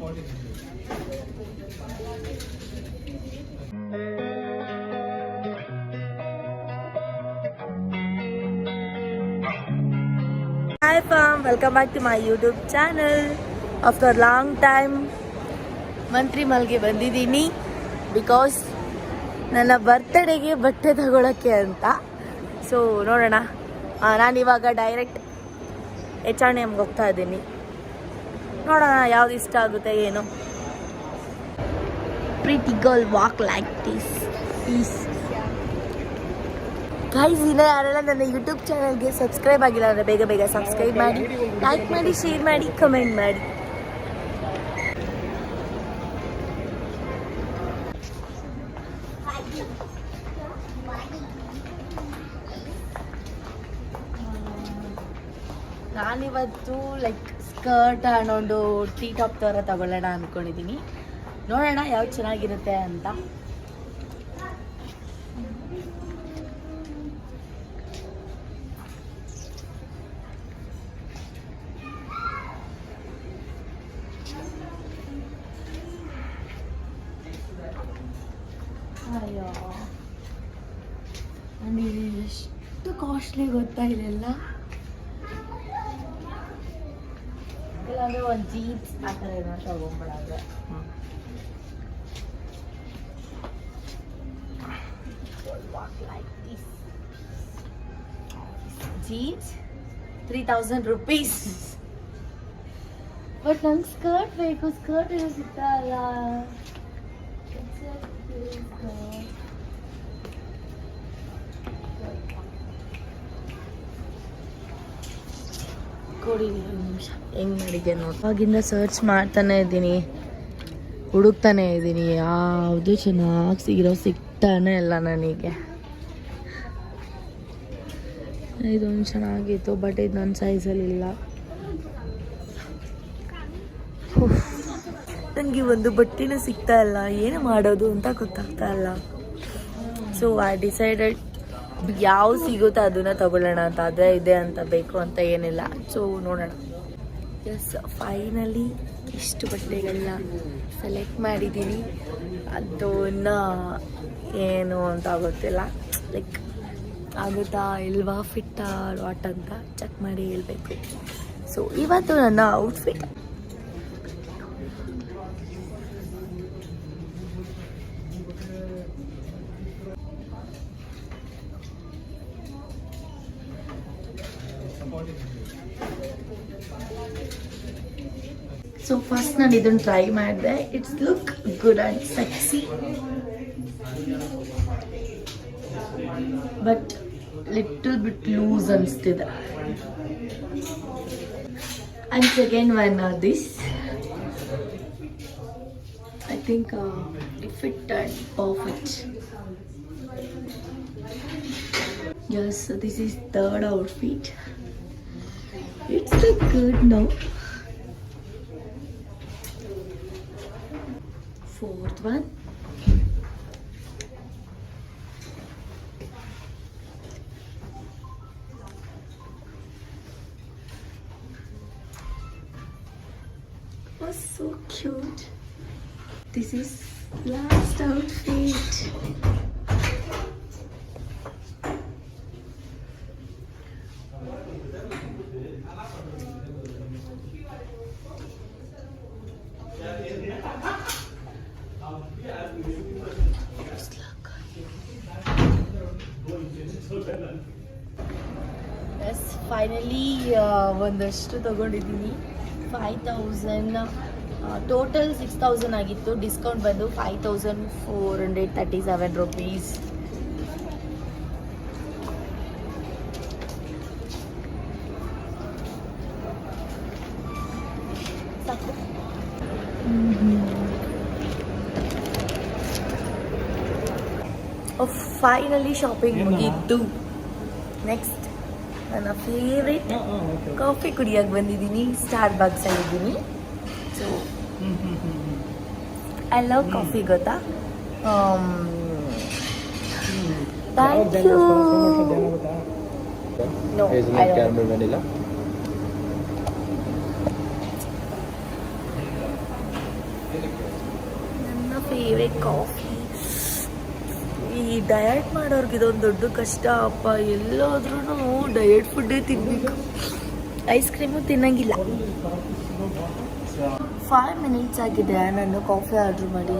Hi fam, welcome back to my YouTube channel. After a long time ಮಂತ್ರಿ ಮಲ್ಗೆ ಬಂದಿದ್ದೀನಿ because ನನ್ನ ಬರ್ತ್ಡೇಗೆ ಬಟ್ಟೆ ತಗೊಳ್ಳೋಕ್ಕೆ ಅಂತ. ಸೊ ನೋಡೋಣ, ನಾನಿವಾಗ ಡೈರೆಕ್ಟ್ H&Mಗೆ ಹೋಗ್ತಾ ಇದ್ದೀನಿ. ನೋಡೋಣ ಯಾವ್ದು ಇಷ್ಟ ಆಗುತ್ತೆ ಏನು. Preethi girl walk like this please. Guys, ಇನ್ನೂ ಯಾರೆಲ್ಲ ನನ್ನ ಯೂಟ್ಯೂಬ್ ಚಾನಲ್ಗೆ ಸಬ್ಸ್ಕ್ರೈಬ್ ಆಗಿಲ್ಲ ಅಂದರೆ ಬೇಗ ಬೇಗ ಸಬ್ಸ್ಕ್ರೈಬ್ ಮಾಡಿ, ಲೈಕ್ ಮಾಡಿ, ಶೇರ್ ಮಾಡಿ, ಕಮೆಂಟ್ ಮಾಡಿ. ನಾನಿವತ್ತು ಲೈಕ್ ಸ್ಕರ್ಟ್ ಅನ್ನೊಂದು ಟೀ ಟಾಪ್ ಥರ ತಗೊಳ್ಳೋಣ ಅಂದ್ಕೊಂಡಿದ್ದೀನಿ. ನೋಡೋಣ ಯಾವ್ದು ಚೆನ್ನಾಗಿರುತ್ತೆ ಅಂತ. ಅಯ್ಯೋ, ನನಗೆ ಎಷ್ಟು ಕಾಸ್ಟ್ಲಿ ಗೊತ್ತಾ ಇದೆಲ್ಲ. ಇಲ್ಲಾಂದರೆ ಒಂದು ಜೀನ್ಸ್ ಆ ಥರ ಏನೋ ತಗೊಂಬಿಡೋದು. Jeans 3000 rupees. ಬಟ್ ನಂಗೆ ಸ್ಕರ್ಟ್ ಬೇಕು. ಸ್ಕರ್ಟ್ ಏನೋ ಸಿಗ್ತಾರಲ್ಲ. ಕೊಡಿ ಒಂದು ನಿಮಿಷ. ಹೆಂಗೆ ಮಾಡಿದ್ದೆ ನೋಡಿ. ಅವಾಗಿಂದ ಸರ್ಚ್ ಮಾಡ್ತಾನೆ ಇದ್ದೀನಿ, ಹುಡುಕ್ತಾನೆ ಇದ್ದೀನಿ, ಯಾವುದು ಚೆನ್ನಾಗಿ ಸಿಗ್ತಾನೆ ಇಲ್ಲ ನನಗೆ. ಇದೊಂದು ಚೆನ್ನಾಗಿತ್ತು ಬಟ್ ಇದು ನನ್ನ ಸೈಜಲ್ಲಿ ಇಲ್ಲ. ನನಗೆ ಒಂದು ಬಟ್ಟೆನೂ ಸಿಗ್ತಾ ಇಲ್ಲ, ಏನು ಮಾಡೋದು ಅಂತ ಗೊತ್ತಾಗ್ತಾ ಇಲ್ಲ. ಸೊ ಐ ಡಿಸೈಡೆಡ್ ಯಾವ ಸಿಗುತ್ತೋ ಅದನ್ನ ತಗೊಳ್ಳೋಣ ಅಂತ. ಅದೇ ಇದೆ ಅಂತ ಬೇಕು ಅಂತ ಏನಿಲ್ಲ. ಸೊ ನೋಡೋಣ. ಎಸ್, ಫೈನಲಿ ಇಷ್ಟು ಬಟ್ಟೆಗಳನ್ನ ಸೆಲೆಕ್ಟ್ ಮಾಡಿದ್ದೀನಿ. ಅದನ್ನ ಏನು ಅಂತ ಗೊತ್ತಿಲ್ಲ, ಲೈಕ್ ಆಗುತ್ತಾ ಇಲ್ವಾ, ಫಿಟ್ಟಾ ವಾಟ್ ಅಂತ ಚೆಕ್ ಮಾಡಿ ಹೇಳ್ಬೇಕು. ಸೊ ಇವತ್ತು ನನ್ನ ಔಟ್ಫಿಟ್ ಸೊ ಫಸ್ಟ್ ನಾನು ಇದನ್ನು ಟ್ರೈ ಮಾಡಿದೆ. It's look good and sexy but little bit loose ಅನಿಸ್ತಿದೆ. And second one this, I think it fit and perfect. Yes, this is third outfit. It's look good now. Fourth one. Oh, so cute. This is last outfit. Yes, finally ಒಂದಷ್ಟು ತಗೊಂಡಿದ್ದೀನಿ. 5000, total 6000 ಆಗಿತ್ತು. Discount ಬಂದು 5437 rupees. Finally shopping ಮುಗಿದ್ದು. Next ನನ್ನ favourite coffee ಕುಡಿಯೋಕೆ ಬಂದಿದ್ದೀನಿ. Starbucks ಆಗಿದ್ದೀನಿ. So I love coffee, ಗೊತ್ತಾ. Thank you. No, favourite coffee. ಈ ಡಯಟ್ ಮಾಡೋರ್ಗೆ ಇದೊಂದು ದೊಡ್ಡ ಕಷ್ಟ ಅಪ್ಪ. ಎಲ್ಲೋದ್ರೂ ಡಯಟ್ ಫುಡ್ಡೇ ತಿನ್ನಬೇಕು. Ice cream ತಿನ್ನಂಗಿಲ್ಲ. 5 ಮಿನಿಟ್ಸ್ ಆಗಿದೆ ನಾನು ಕಾಫಿ ಆರ್ಡ್ರ್ ಮಾಡಿ,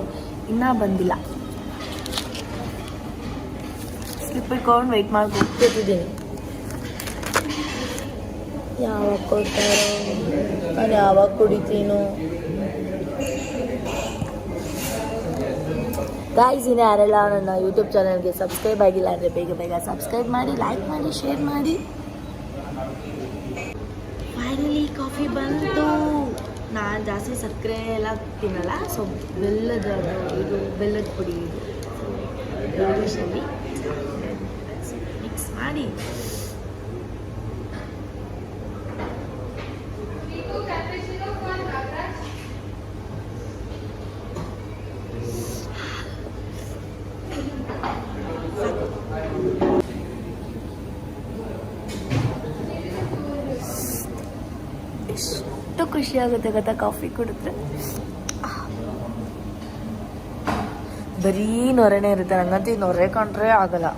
ಇನ್ನೂ ಬಂದಿಲ್ಲ. ಸ್ಲಿಪ್ ಇಟ್ಕೊಂಡು ವೆಯ್ಟ್ ಮಾಡಿ ಕೂತಿದ್ದೀನಿ. ಯಾವಾಗ ಕೊಡ್ತಾರೋ, ನಾನು ಯಾವಾಗ ಕುಡಿತೀನೋ. ಗೈಸ್, ಇನ್ನು ಯಾರೆಲ್ಲ ನನ್ನ ಯೂಟ್ಯೂಬ್ ಚಾನಲ್ಗೆ ಸಬ್ಸ್ಕ್ರೈಬ್ ಆಗಿಲ್ಲ ಅಂದರೆ ಬೇಗ ಬೇಗ ಸಬ್ಸ್ಕ್ರೈಬ್ ಮಾಡಿ, ಲೈಕ್ ಮಾಡಿ, ಶೇರ್ ಮಾಡಿ. ಫೈನಲಿ ಕಾಫಿ ಬಂತು. ನಾನು ಜಾಸ್ತಿ ಸಕ್ಕರೆ ಎಲ್ಲ ತಿನ್ನಲ್ಲ, ಸೊ ಇದು ಬೆಲ್ಲದ ಪುಡಿ ಮಿಕ್ಸ್ ಮಾಡಿ ಎಷ್ಟು ಖುಷಿ ಆಗುತ್ತೆ ಗೊತ್ತಾ ಕಾಫಿ ಕುಡಿದ್ರೆ. ಬರೀ ನೊರೆನೇ ಇರುತ್ತೆ, ನಂಗಂತೂ ನೊರೆ ಕಂಡ್ರೆ ಆಗಲ್ಲ.